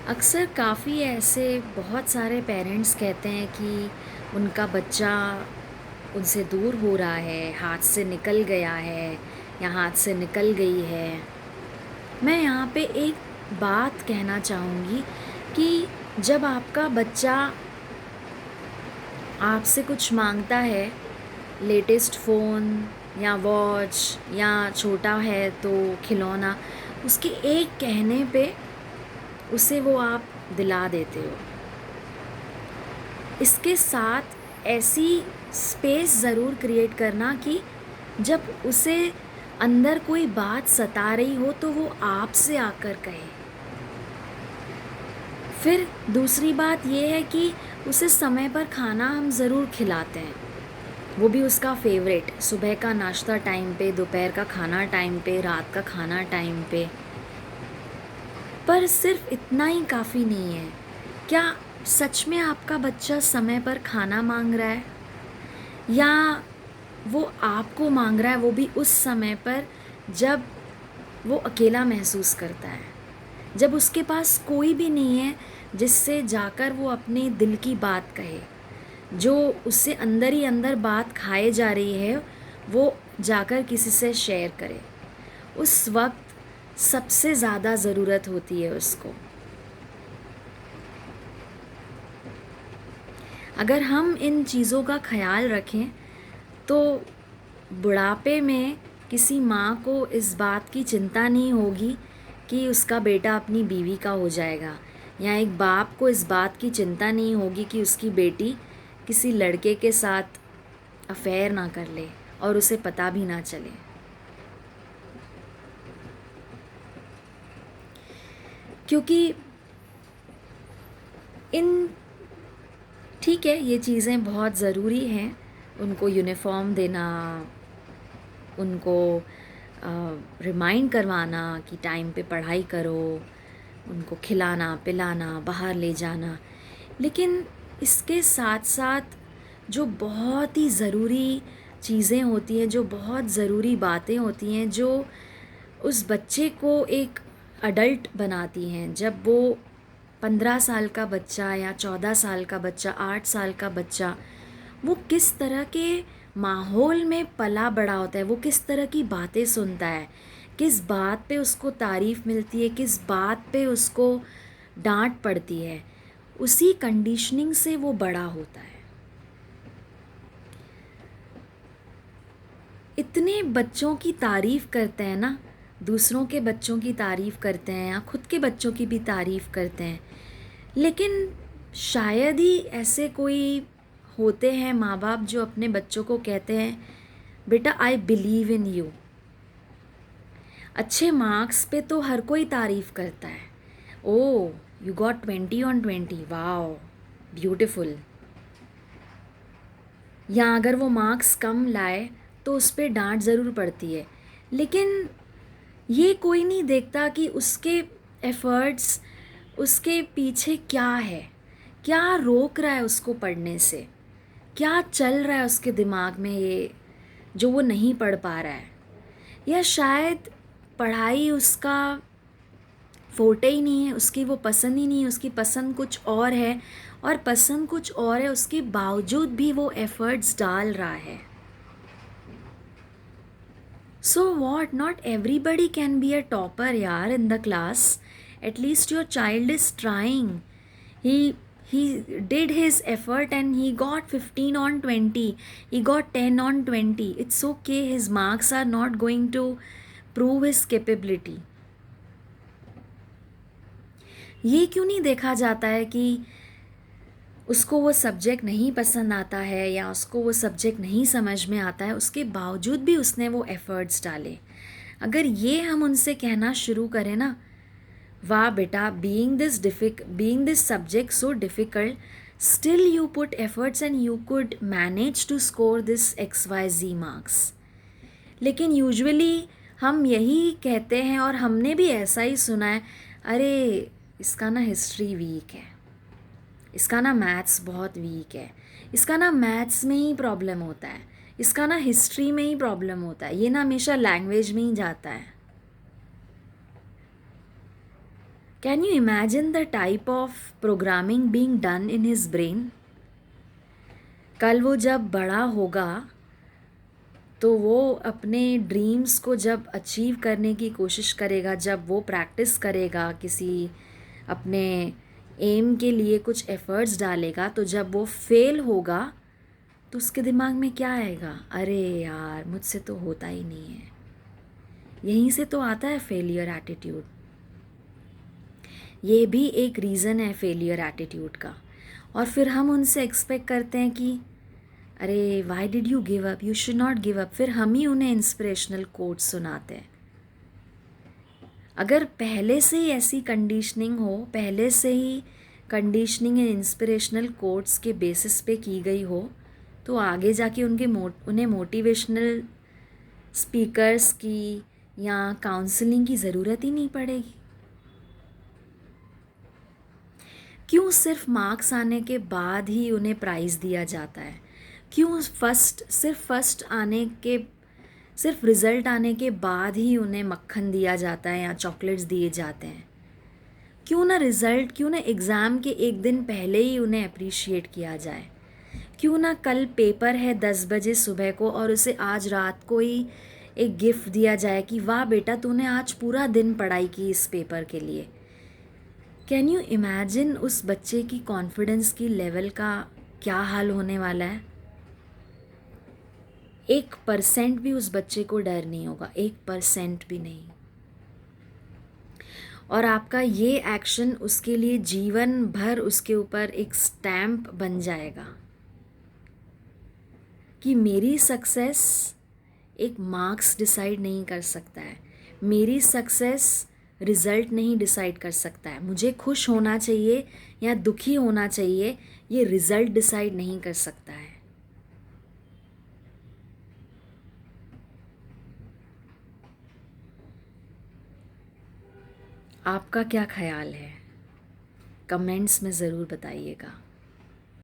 अक्सर काफ़ी ऐसे बहुत सारे पेरेंट्स कहते हैं कि उनका बच्चा उनसे दूर हो रहा है, हाथ से निकल गया है या हाथ से निकल गई है। मैं यहाँ पे एक बात कहना चाहूँगी कि जब आपका बच्चा आपसे कुछ माँगता है, लेटेस्ट फ़ोन या वॉच या छोटा है तो खिलौना, उसके एक कहने पे उसे वो आप दिला देते हो। इसके साथ ऐसी स्पेस ज़रूर क्रिएट करना कि जब उसे अंदर कोई बात सता रही हो तो वो आपसे आकर कहे। फिर दूसरी बात ये है कि उसे समय पर खाना हम ज़रूर खिलाते हैं, वो भी उसका फेवरेट, सुबह का नाश्ता टाइम पे, दोपहर का खाना टाइम पे, रात का खाना टाइम पे। पर सिर्फ इतना ही काफ़ी नहीं है। क्या सच में आपका बच्चा समय पर खाना मांग रहा है, या वो आपको मांग रहा है, वो भी उस समय पर जब वो अकेला महसूस करता है, जब उसके पास कोई भी नहीं है जिससे जाकर वो अपने दिल की बात कहे, जो उससे अंदर ही अंदर बात खाए जा रही है वो जाकर किसी से शेयर करे। उस वक्त सबसे ज़्यादा ज़रूरत होती है उसको। अगर हम इन चीज़ों का ख़याल रखें तो बुढ़ापे में किसी माँ को इस बात की चिंता नहीं होगी कि उसका बेटा अपनी बीवी का हो जाएगा, या एक बाप को इस बात की चिंता नहीं होगी कि उसकी बेटी किसी लड़के के साथ अफेयर ना कर ले और उसे पता भी ना चले। क्योंकि इन ठीक है, ये चीज़ें बहुत ज़रूरी हैं, उनको यूनिफ़ॉर्म देना, उनको रिमाइंड करवाना कि टाइम पे पढ़ाई करो, उनको खिलाना पिलाना, बाहर ले जाना। लेकिन इसके साथ साथ जो बहुत ही ज़रूरी चीज़ें होती हैं, जो बहुत ज़रूरी बातें होती हैं, जो उस बच्चे को एक अडल्ट बनाती हैं, जब वो 15 साल का बच्चा या 14 साल का बच्चा, 8 साल का बच्चा, वो किस तरह के माहौल में पला बड़ा होता है, वो किस तरह की बातें सुनता है, किस बात पे उसको तारीफ़ मिलती है, किस बात पे उसको डांट पड़ती है, उसी कंडीशनिंग से वो बड़ा होता है। इतने बच्चों की तारीफ़ करते हैं ना, दूसरों के बच्चों की तारीफ़ करते हैं या खुद के बच्चों की भी तारीफ़ करते हैं, लेकिन शायद ही ऐसे कोई होते हैं माँ बाप जो अपने बच्चों को कहते हैं, बेटा आई बिलीव इन यू। अच्छे मार्क्स पे तो हर कोई तारीफ़ करता है, oh you got 20 on 20, wow beautiful. या अगर वो मार्क्स कम लाए तो उस पर डांट ज़रूर पड़ती है, लेकिन ये कोई नहीं देखता कि उसके एफ़र्ट्स, उसके पीछे क्या है, क्या रोक रहा है उसको पढ़ने से, क्या चल रहा है उसके दिमाग में ये जो वो नहीं पढ़ पा रहा है। या शायद पढ़ाई उसका फोटे ही नहीं है, उसकी वो पसंद ही नहीं है, उसकी पसंद कुछ और है और पसंद कुछ और है, उसके बावजूद भी वो एफ़र्ट्स डाल रहा है। So what? Not everybody can be a topper, yaar, in the class. At least your child is trying. He he did his effort and he got 15 on 20. He got 10 on 20. It's okay. His marks are not going to prove his capability. ये क्यों नहीं देखा जाता है कि उसको वो subject नहीं पसंद आता है या उसको वो सब्जेक्ट नहीं समझ में आता है, उसके बावजूद भी उसने वो एफ़र्ट्स डाले। अगर ये हम उनसे कहना शुरू करें ना, वाह बेटा, being this subject so difficult, still you put efforts and you could manage to score this XYZ marks. लेकिन यूजुअली हम यही कहते हैं और हमने भी ऐसा ही सुना है, अरे इसका ना हिस्ट्री वीक है, इसका ना मैथ्स बहुत वीक है, इसका ना मैथ्स में ही प्रॉब्लम होता है, इसका ना हिस्ट्री में ही प्रॉब्लम होता है, ये ना हमेशा लैंग्वेज में ही जाता है। Can you imagine the type of programming being done in his brain? कल वो जब बड़ा होगा तो वो अपने ड्रीम्स को जब अचीव करने की कोशिश करेगा, जब वो प्रैक्टिस करेगा, किसी अपने एम के लिए कुछ एफ़र्ट्स डालेगा, तो जब वो फेल होगा तो उसके दिमाग में क्या आएगा? अरे यार, मुझसे तो होता ही नहीं है। यहीं से तो आता है फेलियर एटीट्यूड। ये भी एक रीज़न है फेलियर एटीट्यूड का। और फिर हम उनसे एक्सपेक्ट करते हैं कि अरे why did you give up, you should not give up. फिर हम ही उन्हें इंस्पिरेशनल कोट सुनाते हैं। अगर पहले से ही ऐसी कंडीशनिंग हो, पहले से ही कंडीशनिंग एंड इंस्पिरेशनल कोट्स के बेसिस पे की गई हो, तो आगे जाके उन्हें मोटिवेशनल स्पीकर्स की या काउंसलिंग की ज़रूरत ही नहीं पड़ेगी। क्यों सिर्फ मार्क्स आने के बाद ही उन्हें प्राइज़ दिया जाता है? क्यों सिर्फ रिज़ल्ट आने के बाद ही उन्हें मक्खन दिया जाता है या चॉकलेट्स दिए जाते हैं? क्यों ना एग्ज़ाम के एक दिन पहले ही उन्हें अप्रिशिएट किया जाए? क्यों ना कल पेपर है 10 बजे सुबह को और उसे आज रात को ही एक गिफ्ट दिया जाए कि वाह बेटा, तूने आज पूरा दिन पढ़ाई की इस पेपर के लिए। कैन यू इमेजिन उस बच्चे की कॉन्फिडेंस की लेवल का क्या हाल होने वाला है? 1% भी उस बच्चे को डर नहीं होगा, 1% भी नहीं। और आपका ये एक्शन उसके लिए जीवन भर उसके ऊपर एक स्टैम्प बन जाएगा कि मेरी सक्सेस एक मार्क्स डिसाइड नहीं कर सकता है, मेरी सक्सेस रिज़ल्ट नहीं डिसाइड कर सकता है, मुझे खुश होना चाहिए या दुखी होना चाहिए, ये रिज़ल्ट डिसाइड नहीं कर सकता है। आपका क्या ख्याल है? कमेंट्स में ज़रूर बताइएगा।